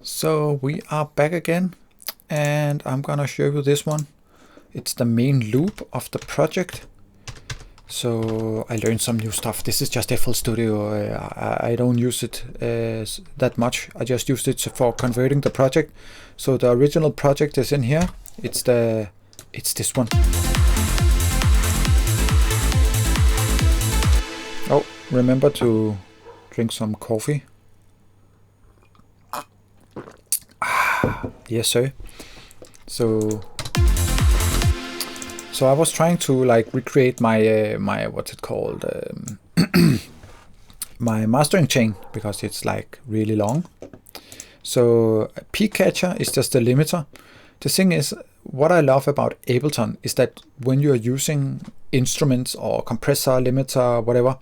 So we are back again, and I'm gonna show you this one. It's the main loop of the project. So I learned some new stuff. This is just FL Studio. I don't use it that much. I just used it for converting the project. So the original project is in here. It's this one. Oh, remember to drink some coffee. Yes, sir. So I was trying to like recreate my what's it called, my mastering chain, because it's like really long. So a peak catcher is just a limiter. The thing is, what I love about Ableton is that when you're using instruments or compressor, limiter, whatever,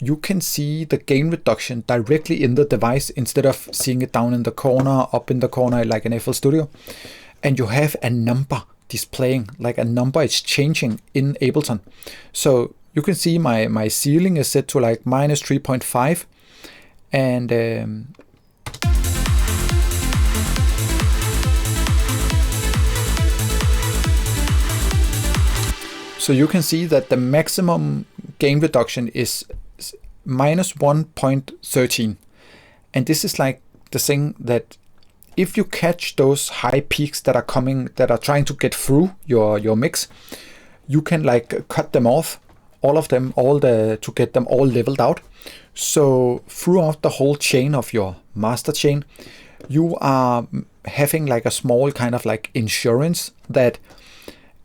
you can see the gain reduction directly in the device instead of seeing it down in the corner, up in the corner like in FL Studio. And you have a number displaying, like a number is changing in Ableton. So you can see my ceiling is set to like minus 3.5, and so you can see that the maximum gain reduction is minus 1.13. And this is like the thing that if you catch those high peaks that are coming, that are trying to get through your mix, you can like cut them off, all of them, to get them all leveled out. So throughout the whole chain of your master chain, you are having like a small kind of like insurance that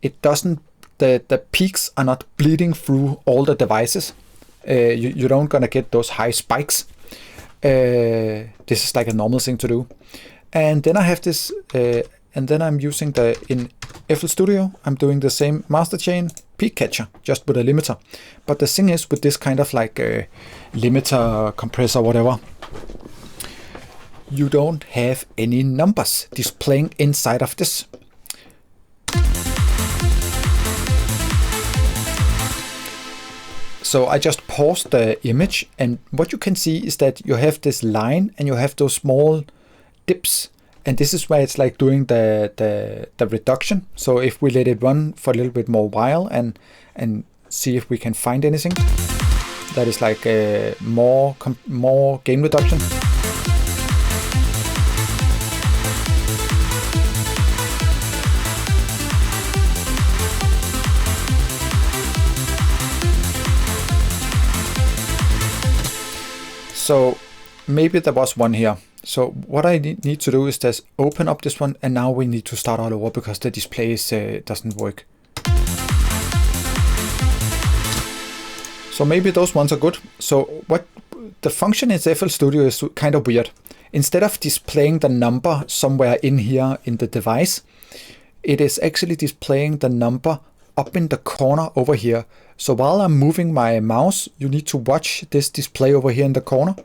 it doesn't, the peaks are not bleeding through all the devices. You don't gonna get those high spikes. This is like a normal thing to do. And then I have this, and then I'm using in FL Studio, I'm doing the same master chain peak catcher, just with a limiter. But the thing is, with this kind of like limiter, compressor, whatever, you don't have any numbers displaying inside of this. So I just paused the image, and what you can see is that you have this line and you have those small dips, and this is where it's like doing the reduction. So if we let it run for a little bit more while and see if we can find anything that is like more gain reduction. So maybe there was one here. So what I need to do is just open up this one, and now we need to start all over because the display doesn't work. So maybe those ones are good. So what the function in FL Studio is kind of weird. Instead of displaying the number somewhere in here in the device, it is actually displaying the number up in the corner over here. So while I'm moving my mouse, you need to watch this display over here in the corner.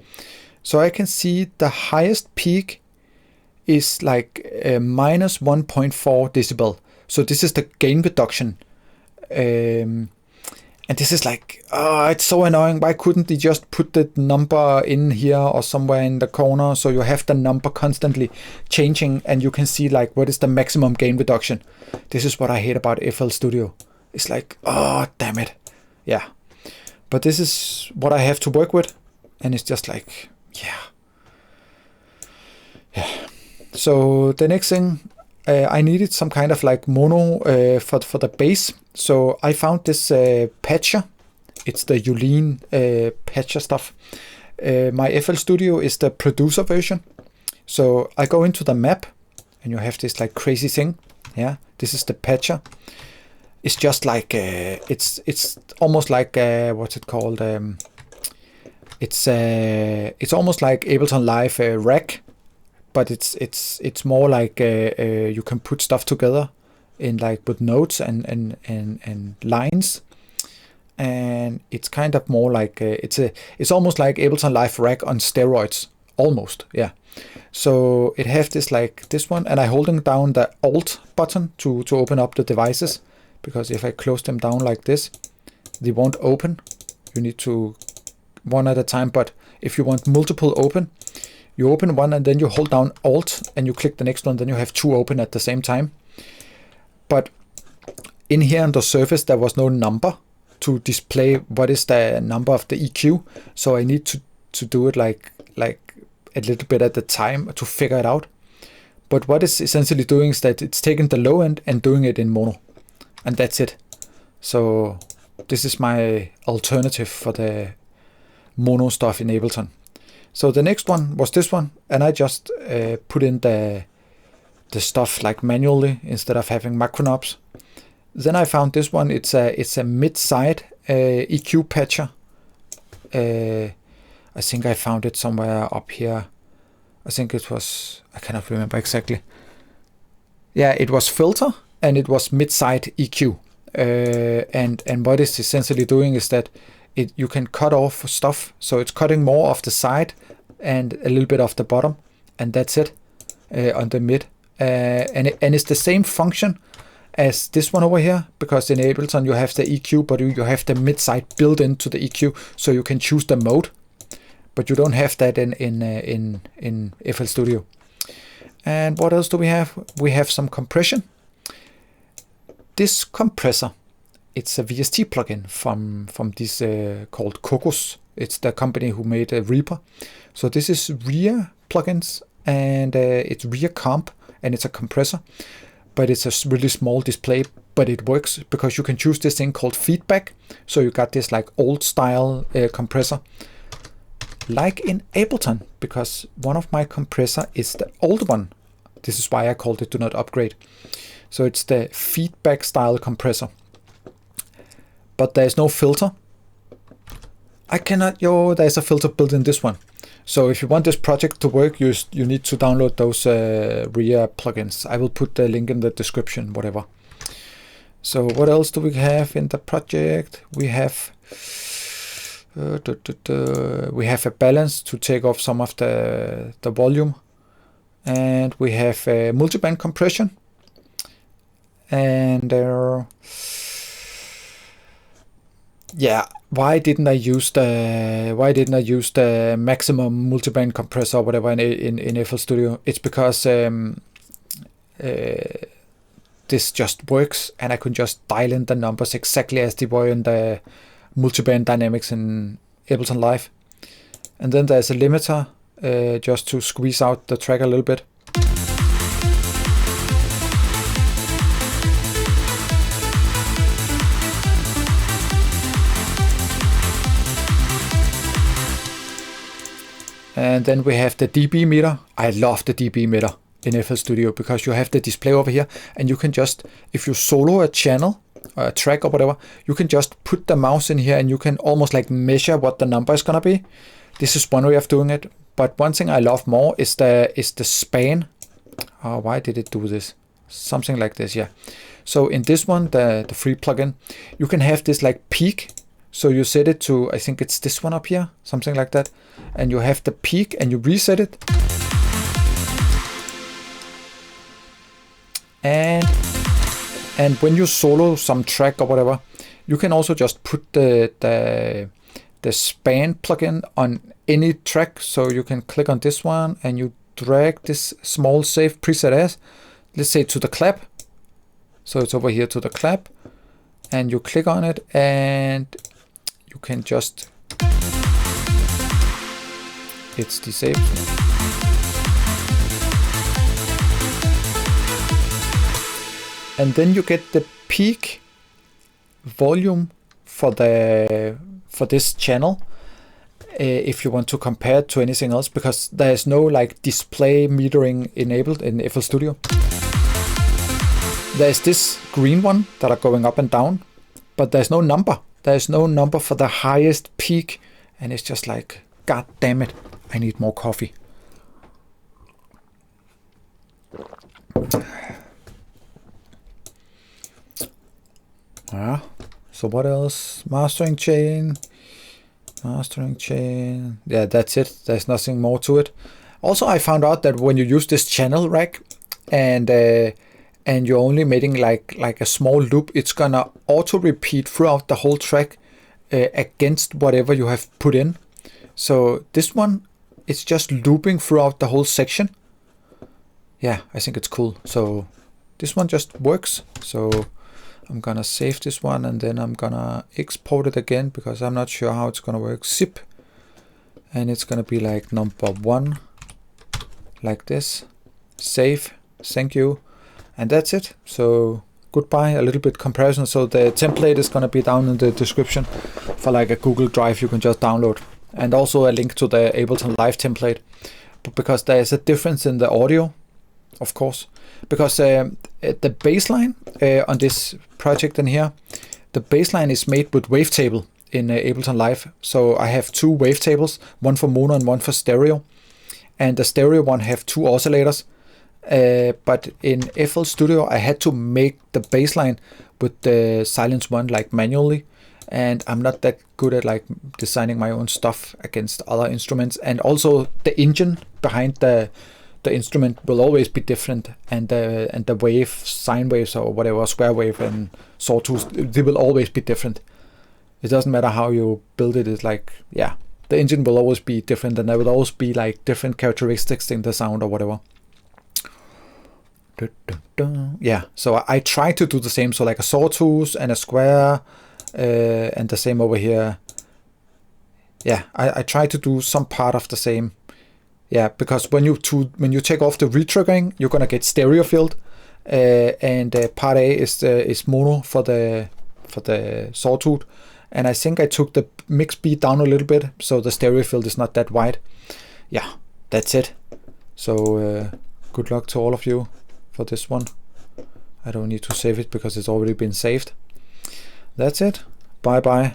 So I can see the highest peak is like minus 1.4 decibel. So this is the gain reduction. And this is like, it's so annoying. Why couldn't they just put the number in here or somewhere in the corner? So you have the number constantly changing, and you can see like what is the maximum gain reduction. This is what I hate about FL Studio. It's like, oh, damn it. Yeah. But this is what I have to work with. And it's just like, yeah. So the next thing, I needed some kind of like mono for the bass. So I found this patcher. It's the Uline patcher stuff. My FL Studio is the producer version. So I go into the map, and you have this like crazy thing. Yeah, this is the patcher. It's just like it's almost like what's it called? It's almost like Ableton Live Rack, but it's more like you can put stuff together in like with notes and lines, and it's kind of more like it's almost like Ableton Live Rack on steroids, almost, yeah. So it has this like this one, and I'm holding down the Alt button to open up the devices, because if I close them down like this, they won't open. You need to one at a time, but if you want multiple open, You open one and then you hold down Alt and you click the next one, then you have two open at the same time. But in here on the surface, there was no number to display what is the number of the EQ. So I need to do it like a little bit at the time to figure it out. But what it's essentially doing is that it's taking the low end and doing it in mono. And that's it. So this is my alternative for the mono stuff in Ableton. So the next one was this one, and I just put in the stuff like manually instead of having macro knobs. Then I found this one. It's a mid-side EQ patcher. I think I found it somewhere up here. I think it was, I cannot remember exactly. Yeah, it was filter and it was mid-side EQ. And what it's essentially doing is that you can cut off stuff. So it's cutting more off the side and a little bit off the bottom, and that's it on the mid. And it's the same function as this one over here, because in Ableton you have the EQ, but you have the mid-side built into the EQ, so you can choose the mode. But you don't have that in FL Studio. And what else do we have? We have some compression. This compressor, it's a VST plugin from this called Cocos. It's the company who made Reaper. So this is rear plugins, and it's rear comp, and it's a compressor. But it's a really small display, but it works because you can choose this thing called feedback. So you got this like old style compressor, like in Ableton, because one of my compressor is the old one. This is why I called it Do Not Upgrade. So it's the feedback style compressor. But there's no filter. There's a filter built in this one. So if you want this project to work, you need to download those rear plugins. I will put the link in the description, whatever. So what else do we have in the project? We have a balance to take off some of the volume, and we have multiband compression, and yeah, why didn't I use the maximum multiband compressor or whatever in FL Studio? It's because this just works, and I could just dial in the numbers exactly as they were in the multiband dynamics in Ableton Live. And then there's a limiter just to squeeze out the track a little bit. And then we have the dB meter. I love the dB meter in FL Studio because you have the display over here, and you can just, if you solo a channel, a track or whatever, you can just put the mouse in here and you can almost like measure what the number is gonna be. This is one way of doing it. But one thing I love more is the span. Oh, why did it do this? Something like this, yeah. So in this one, the free plugin, you can have this like peak. So you set it to, I think it's this one up here, something like that. And you have the peak and you reset it. And when you solo some track or whatever, you can also just put the span plugin on any track. So you can click on this one and you drag this small save preset as, let's say, to the clap. So it's over here to the clap, and you click on it and you can just, it's disabled. And then you get the peak volume for this channel if you want to compare it to anything else, because there is no like display metering enabled in FL Studio. There's this green one that are going up and down, but there's no number. There's no number for the highest peak, and it's just like, God damn it, I need more coffee. So what else? Mastering chain. Yeah, that's it. There's nothing more to it. Also, I found out that when you use this channel rack and you're only making like a small loop, it's gonna auto repeat throughout the whole track against whatever you have put in. So this one it's just looping throughout the whole section. Yeah, I think it's cool. So this one just works. So I'm gonna save this one, and then I'm gonna export it again because I'm not sure how it's gonna work. Zip, and it's gonna be like number 1, like this. Save, thank you, and that's it. So goodbye. A little bit comparison. So the template is gonna be down in the description for like a Google Drive you can just download, and also a link to the Ableton Live template. But because there is a difference in the audio, of course, because the bassline on this project in here, the bassline is made with wavetable in Ableton Live. So I have 2 wavetables, one for mono and one for stereo, and the stereo one have 2 oscillators. But in flstudio I had to make the bassline with the silence one like manually, and I'm not that good at like designing my own stuff against other instruments, and also the engine behind the instrument will always be different, and the wave, sine waves or whatever, square wave and sawtooth, they will always be different. It doesn't matter how you build it. It's like, yeah, the engine will always be different, and there will always be like different characteristics in the sound or whatever. Yeah, so I try to do the same, so like a sawtooth and a square, and the same over here. Yeah, I try to do some part of the same. Yeah, because when you take off the retriggering, you're gonna get stereo field, and part A is mono for the sawtooth, and I think I took the mix beat down a little bit, so the stereo field is not that wide. Yeah, that's it. So good luck to all of you for this one. I don't need to save it because it's already been saved. That's it. Bye bye.